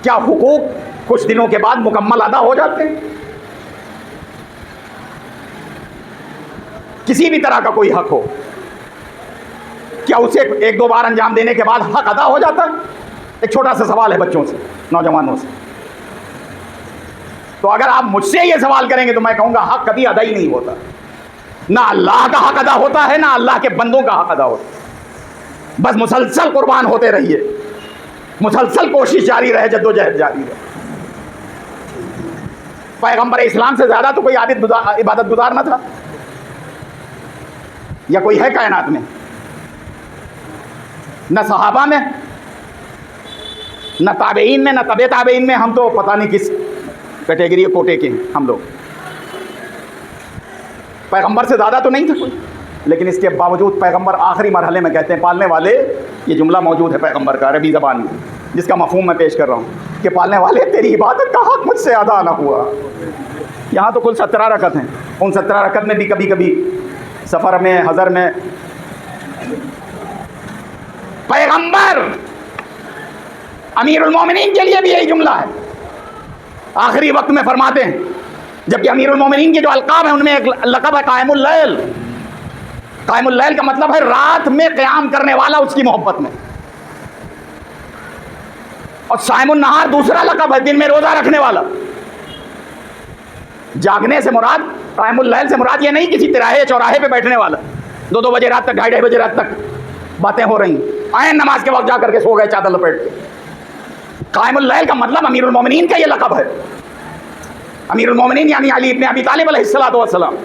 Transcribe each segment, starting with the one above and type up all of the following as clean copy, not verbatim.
کیا حقوق کچھ دنوں کے بعد مکمل ادا ہو جاتے ہیں؟ کسی بھی طرح کا کوئی حق ہو، کیا اسے ایک دو بار انجام دینے کے بعد حق ادا ہو جاتا ہے؟ ایک چھوٹا سا سوال ہے بچوں سے، نوجوانوں سے. تو اگر آپ مجھ سے یہ سوال کریں گے تو میں کہوں گا حق کبھی ادا ہی نہیں ہوتا. نہ اللہ کا حق ادا ہوتا ہے، نہ اللہ کے بندوں کا حق ادا ہوتا ہے. بس مسلسل قربان ہوتے رہیے، مسلسل کوشش جاری رہے، جدوجہد جاری رہے. پیغمبر اسلام سے زیادہ تو کوئی عبادت گزار نہ تھا، یا کوئی ہے کائنات میں؟ نہ صحابہ میں، نہ تابعین میں، نہ تبع تابعین میں. ہم تو پتہ نہیں کس کیٹیگری کوٹے کے ہیں ہم لوگ. پیغمبر سے زیادہ تو نہیں تھا کوئی، لیکن اس کے باوجود پیغمبر آخری مرحلے میں کہتے ہیں پالنے والے، یہ جملہ موجود ہے پیغمبر کا عربی زبان میں، جس کا مفہوم میں پیش کر رہا ہوں کہ پالنے والے تیری عبادت کا حق مجھ سے ادا نہ ہوا. یہاں تو کل 17 رکعت ہیں، ان 17 رکعت میں بھی کبھی کبھی سفر میں، حضر میں، پیغمبر امیر المومنین کے لیے بھی یہی جملہ ہے. آخری وقت میں فرماتے ہیں، جبکہ امیر المومنین کے جو القاب ہیں ان میں ایک لقب ہے قائم اللیل. قائم اللیل کا مطلب ہے رات میں قیام کرنے والا اس کی محبت میں. اور صائم النہار دوسرا لقب ہے، دن میں روزہ رکھنے والا. جاگنے سے مراد، قائم اللیل سے مراد یہ نہیں کسی تراہے چوراہے پہ بیٹھنے والا 2 بجے رات تک، 2:30 بجے رات تک باتیں ہو رہی ہیں، عین نماز کے وقت جا کر کے سو گئے چادر لپیٹ کے. قائم اللیل کا مطلب امیر المومنین کا یہ لقب ہے. امیر المومنین یعنی علی ابن ابی طالب علیہ الصلوۃ والسلام،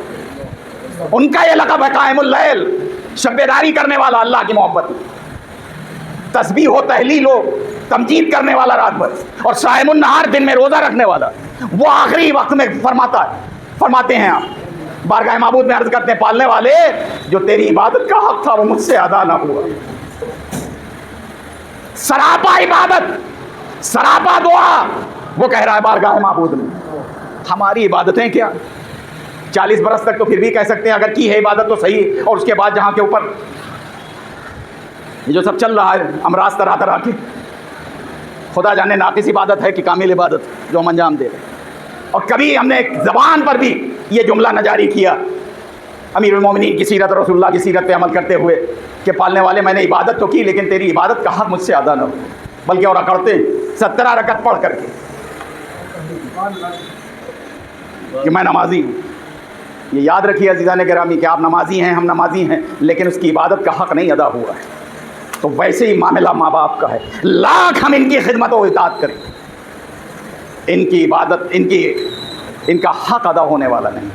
ان کا یہ لقب ہے قائم اللیل، شب بیداری کرنے والا اللہ کی محبت میں، تسبیح و تہلیل و تمجید کرنے والا رات بھر. اور صائم النہار دن میں روزہ رکھنے والا. وہ آخری وقت میں فرماتے ہیں، آپ بارگاہ معبود میں عرض کرتے ہیں پالنے والے جو تیری عبادت کا حق تھا وہ مجھ سے ادا نہ ہوا. سراپا عبادت، سراپا دعا، وہ کہہ رہا ہے بارگاہ معبود میں. ہماری عبادتیں کیا 40 برس تک تو پھر بھی کہہ سکتے ہیں اگر کی ہے عبادت تو صحیح، اور اس کے بعد جہاں کے اوپر یہ جو سب چل رہا ہے امراض طرح طرح کے، خدا جانے ناقص عبادت ہے کہ کامل عبادت جو ہم انجام دے رہے ہیں. اور کبھی ہم نے ایک زبان پر بھی یہ جملہ نہ جاری کیا امیر المومنین کی سیرت، رسول اللہ کی سیرت پہ عمل کرتے ہوئے کہ پالنے والے میں نے عبادت تو کی لیکن تیری عبادت کا حق مجھ سے ادا نہ ہو. بلکہ اور کرتے 17 رکعت پڑھ کر کے کہ میں نمازی ہوں. یہ یاد رکھیے عزیزان گرامی کہ آپ نمازی ہیں، ہم نمازی ہیں، لیکن اس کی عبادت کا حق نہیں ادا ہوا ہے. تو ویسے ہی معاملہ ماں باپ کا ہے. لاکھ ہم ان کی خدمت و اطاعت کریں، ان کی عبادت، ان کا حق ادا ہونے والا نہیں.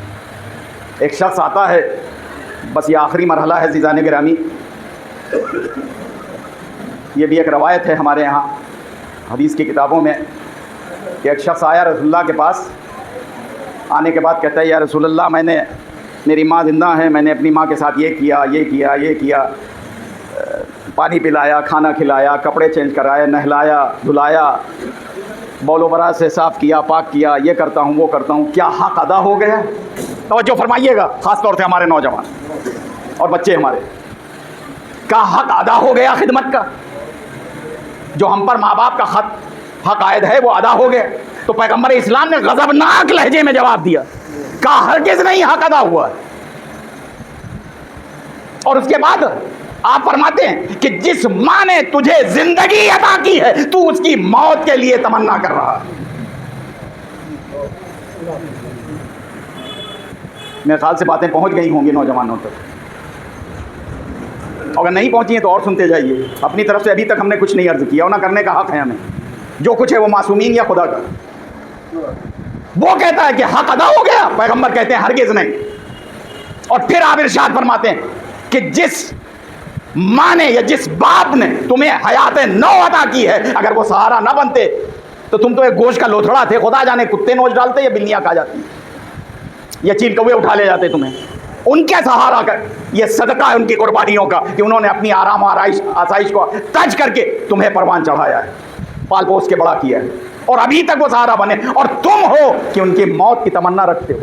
ایک شخص آتا ہے، بس یہ آخری مرحلہ ہے عزیزان گرامی. یہ بھی ایک روایت ہے ہمارے یہاں حدیث کی کتابوں میں کہ ایک شخص آیا رسول اللہ کے پاس. آنے کے بعد کہتا ہے یا رسول اللہ میری ماں زندہ ہے، میں نے اپنی ماں کے ساتھ یہ کیا، پانی پلایا، کھانا کھلایا، کپڑے چینج کرایا، نہلایا، دھلایا، بول و براز سے صاف کیا، پاک کیا، یہ کرتا ہوں وہ کرتا ہوں. کیا حق ادا ہو گیا؟ توجہ فرمائیے گا، خاص طور سے ہمارے نوجوان اور بچے ہمارے. کا حق ادا ہو گیا خدمت کا؟ جو ہم پر ماں باپ کا حق عائد ہے وہ ادا ہو گیا. تو پیغمبر اسلام نے غضبناک لہجے میں جواب دیا، کہا ہرگز نہیں، حق ادا ہوا ہے. اور اس کے بعد آپ فرماتے ہیں کہ جس ماں نے تجھے زندگی عطا کی ہے تو اس کی موت کے لیے تمنا کر رہا ہے. میرے خیال سے باتیں پہنچ گئی ہوں گی نوجوانوں تک. اگر نہیں پہنچی ہیں تو اور سنتے جائیے. اپنی طرف سے ابھی تک ہم نے کچھ نہیں عرض کیا، اور نہ کرنے کا حق ہے ہمیں. جو کچھ ہے وہ معصومین یا خدا کا. وہ کہتا ہے کہ حق ادا ہو گیا، پیغمبر کہتے ہیں ہرگز نہیں. اور پھر آپ ارشاد فرماتے ہیں کہ جس ماں نے یا جس باپ نے تمہیں حیات نو عطا کی ہے، اگر وہ سہارا نہ بنتے تو تم تو ایک گوشت کا لوتھڑا تھے. خدا جانے کتے نوچ ڈالتے یا بلیاں کھا جاتی یا چیل کوے اٹھا لے جاتے تمہیں. ان کے سہارا کر، یہ صدقہ ہے ان کی قربانیوں کا کہ انہوں نے اپنی آرام و آسائش کو تج کر کے تمہیں پروان چڑھایا ہے، پال پوس کے بڑا کیا ہے، اور ابھی تک وہ سہارا بنے. اور تم ہو کہ ان کی موت کی تمنا رکھتے ہو.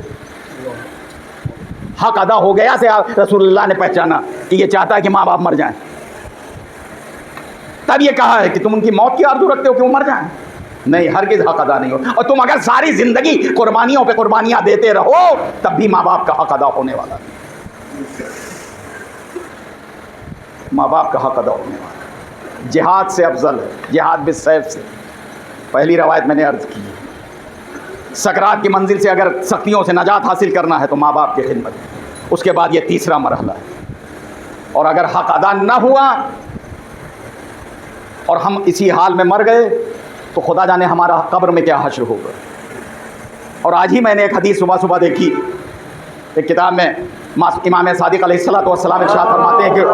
حق ادا ہو گیا سے رسول اللہ نے پہچانا کہ یہ چاہتا ہے کہ ماں باپ مر جائیں. تب یہ کہا ہے کہ تم ان کی موت کی آرزو رکھتے ہو کہ وہ مر جائیں. نہیں، ہرگز حق ادا نہیں ہو. اور تم اگر ساری زندگی قربانیوں پہ قربانیاں دیتے رہو تب بھی ماں باپ کا حق ادا ہونے والا نہیں. ماں باپ کا حق ادا ہونے والا جہاد سے افضل ہے، جہاد بالسیف سے. پہلی روایت میں نے عرض کی، سکرات کی منزل سے اگر سختیوں سے نجات حاصل کرنا ہے تو ماں باپ کی خدمت. اس کے بعد یہ تیسرا مرحلہ ہے. اور اگر حق ادا نہ ہوا اور ہم اسی حال میں مر گئے تو خدا جانے ہمارا قبر میں کیا حشر ہوگا. اور آج ہی میں نے ایک حدیث صبح دیکھی، ایک کتاب میں امام صادق علیہ الصلوۃ والسلام ارشاد فرماتے ہیں کہ